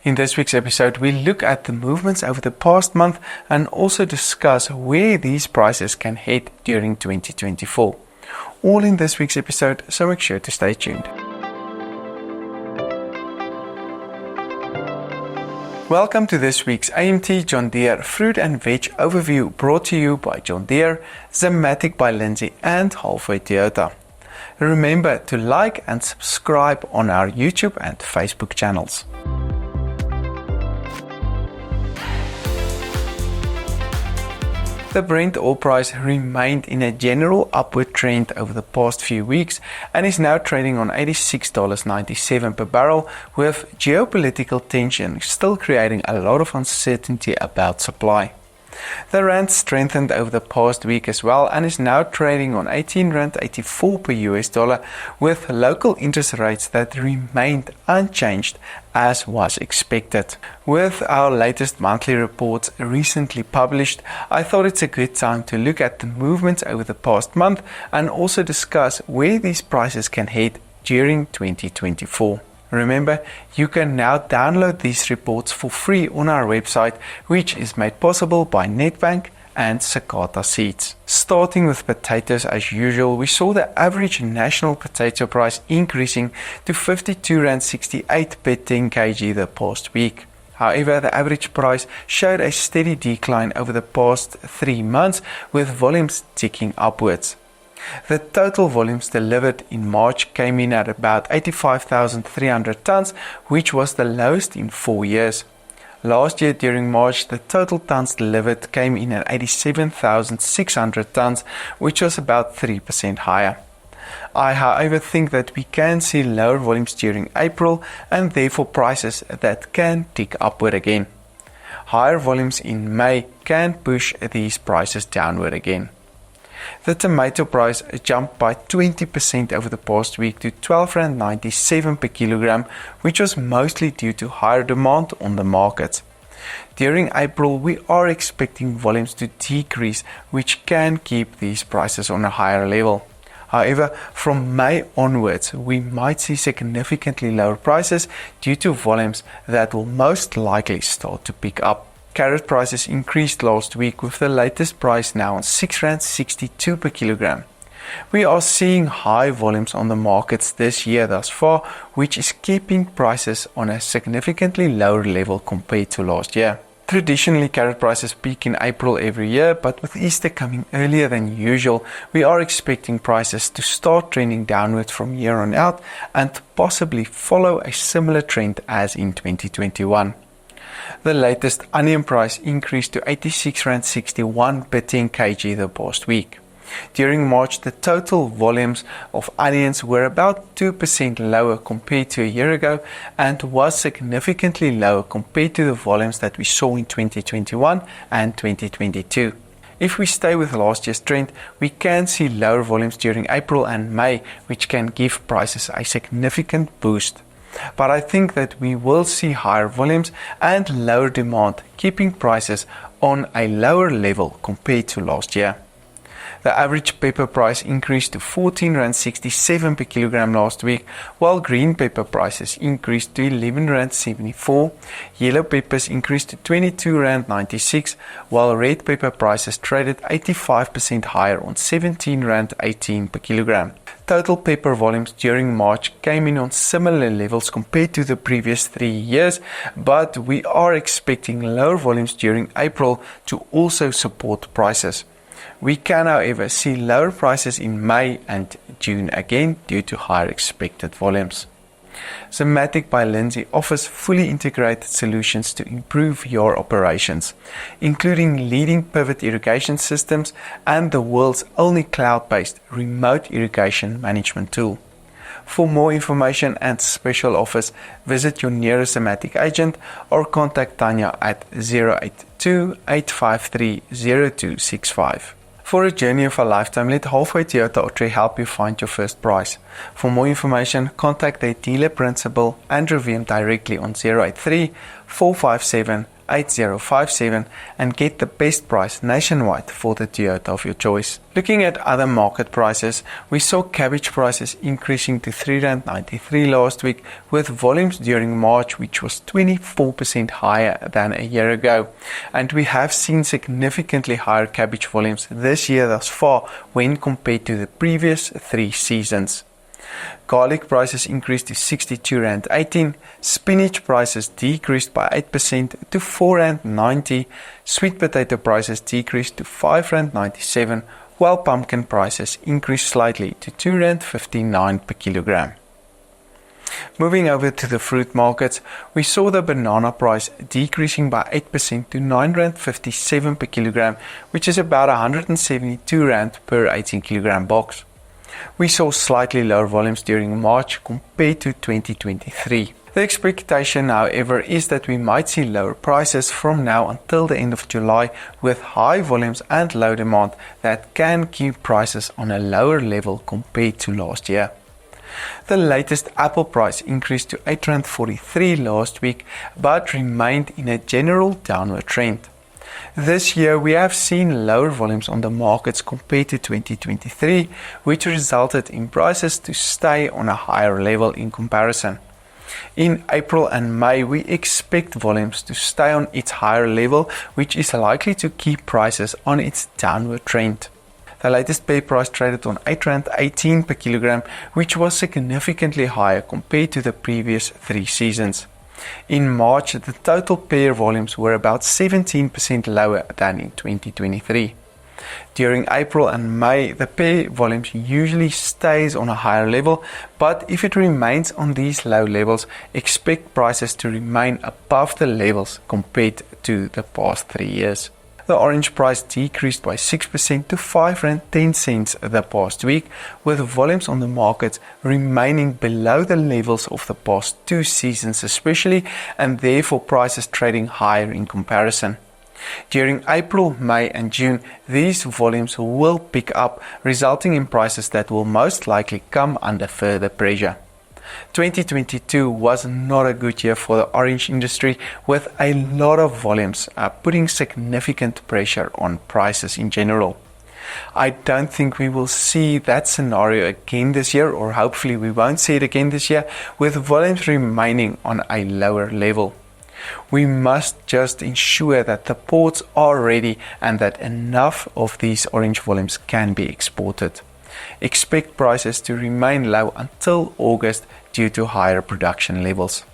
In this week's episode, we look at the movements over the past month and also discuss where these prices can head during 2024. All in this week's episode, so make sure to stay tuned. Welcome to this week's AMT John Deere Fruit and Veg overview, brought to you by John Deere, Zimmatic by Lindsay and Halfway Toyota. Remember to like and subscribe on our YouTube and Facebook channels. The Brent oil price remained in a general upward trend over the past few weeks and is now trading on $86.97 per barrel, with geopolitical tension still creating a lot of uncertainty about supply. The rand strengthened over the past week as well and is now trading on R18.84 per US dollar, with local interest rates that remained unchanged as was expected. With our latest monthly reports recently published, I thought it's a good time to look at the movements over the past month and also discuss where these prices can head during 2024. Remember, you can now download these reports for free on our website, which is made possible by Nedbank and Sakata seeds. Starting with potatoes as usual, we saw the average national potato price increasing to R52.68 per 10 kg the past week. However, the average price showed a steady decline over the past 3 months, with volumes ticking upwards. The total volumes delivered in March came in at about 85,300 tons, which was the lowest in 4 years. Last year during March, the total tons delivered came in at 87,600 tons, which was about 3% higher. I, however, think that we can see lower volumes during April and therefore prices that can tick upward again. Higher volumes in May can push these prices downward again. The tomato price jumped by 20% over the past week to R12.97 per kilogram, which was mostly due to higher demand on the market. During April, we are expecting volumes to decrease, which can keep these prices on a higher level. However, from May onwards, we might see significantly lower prices due to volumes that will most likely start to pick up. Carrot prices increased last week, with the latest price now on R6.62 per kilogram. We are seeing high volumes on the markets this year thus far, which is keeping prices on a significantly lower level compared to last year. Traditionally, carrot prices peak in April every year, but with Easter coming earlier than usual, we are expecting prices to start trending downwards from here on out and possibly follow a similar trend as in 2021. The latest onion price increased to R86.61 per 10 kg the past week. During March, the total volumes of onions were about 2% lower compared to a year ago and was significantly lower compared to the volumes that we saw in 2021 and 2022. If we stay with last year's trend, we can see lower volumes during April and May, which can give prices a significant boost. But I think that we will see higher volumes and lower demand, keeping prices on a lower level compared to last year. The average pepper price increased to R14.67 per kilogram last week, while green pepper prices increased to R11.74. Yellow peppers increased to R22.96, while red pepper prices traded 85% higher on R17.18 per kilogram. Total pepper volumes during March came in on similar levels compared to the previous 3 years, but we are expecting lower volumes during April to also support prices. We can, however, see lower prices in May and June again due to higher expected volumes. Zimmatic by Lindsay offers fully integrated solutions to improve your operations, including leading pivot irrigation systems and the world's only cloud-based remote irrigation management tool. For more information and special offers, visit your nearest Zimmatic agent or contact Tanya at 082 853 0265. For a journey of a lifetime, let Halfway Toyota help you find your first price. For more information, contact their dealer principal and review them directly on 083 457 8057 and get the best price nationwide for the Toyota of your choice. Looking at other market prices, we saw cabbage prices increasing to R3.93 last week, with volumes during March which was 24% higher than a year ago. And we have seen significantly higher cabbage volumes this year thus far when compared to the previous 3 seasons. Garlic prices increased to R62.18, spinach prices decreased by 8% to R4.90, sweet potato prices decreased to R5.97, while pumpkin prices increased slightly to R2.59 per kilogram. Moving over to the fruit markets, we saw the banana price decreasing by 8% to R9.57 per kilogram, which is about R172 per 18 kilogram box. We saw slightly lower volumes during March compared to 2023. The expectation, however, is that we might see lower prices from now until the end of July, with high volumes and low demand that can keep prices on a lower level compared to last year. The latest apple price increased to R8.43 last week, but remained in a general downward trend. This year we have seen lower volumes on the markets compared to 2023, which resulted in prices to stay on a higher level in comparison. In April and May, we expect volumes to stay on its higher level, which is likely to keep prices on its downward trend. The latest pear price traded on R8.18 per kilogram, which was significantly higher compared to the previous 3 seasons. In March, the total pear volumes were about 17% lower than in 2023. During April and May, the pear volumes usually stays on a higher level, but if it remains on these low levels, expect prices to remain above the levels compared to the past 3 years. The orange price decreased by 6% to R5.10 the past week, with volumes on the market remaining below the levels of the past 2 seasons especially, and therefore prices trading higher in comparison. During April, May and June, these volumes will pick up, resulting in prices that will most likely come under further pressure. 2022 was not a good year for the orange industry, with a lot of volumes putting significant pressure on prices in general. I don't think we will see that scenario again this year, or hopefully we won't see it again this year, with volumes remaining on a lower level. We must just ensure that the ports are ready and that enough of these orange volumes can be exported. Expect prices to remain low until August due to higher production levels.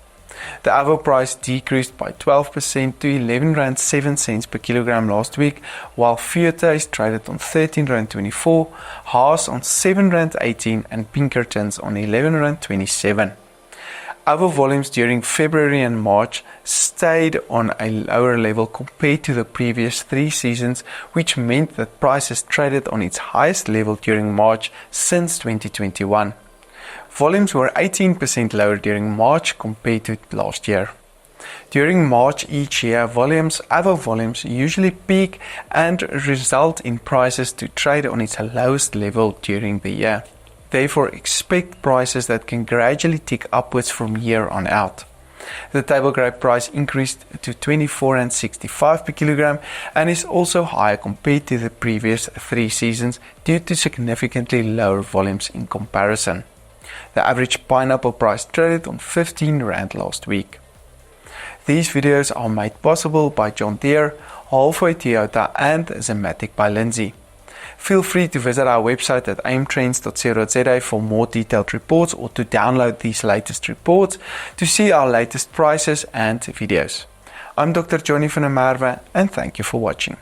The avo price decreased by 12% to R11.07 per kilogram last week, while Fuertes traded on R13.24, Haas on R7.18 and Pinkertons on R11.27. Avo volumes during February and March stayed on a lower level compared to the previous 3 seasons, which meant that prices traded on its highest level during March since 2021. Volumes were 18% lower during March compared to last year. During March each year, avo volumes usually peak and result in prices to trade on its lowest level during the year. Therefore, expect prices that can gradually tick upwards from here on out. The table grape price increased to R24.65 per kilogram and is also higher compared to the previous 3 seasons due to significantly lower volumes in comparison. The average pineapple price traded on R15 last week. These videos are made possible by John Deere, Halfway Toyota and Zimmatic by Lindsay. Feel free to visit our website at aimtrends.co.za for more detailed reports, or to download these latest reports to see our latest prices and videos. I'm Dr. Johnny van der Merwe, and thank you for watching.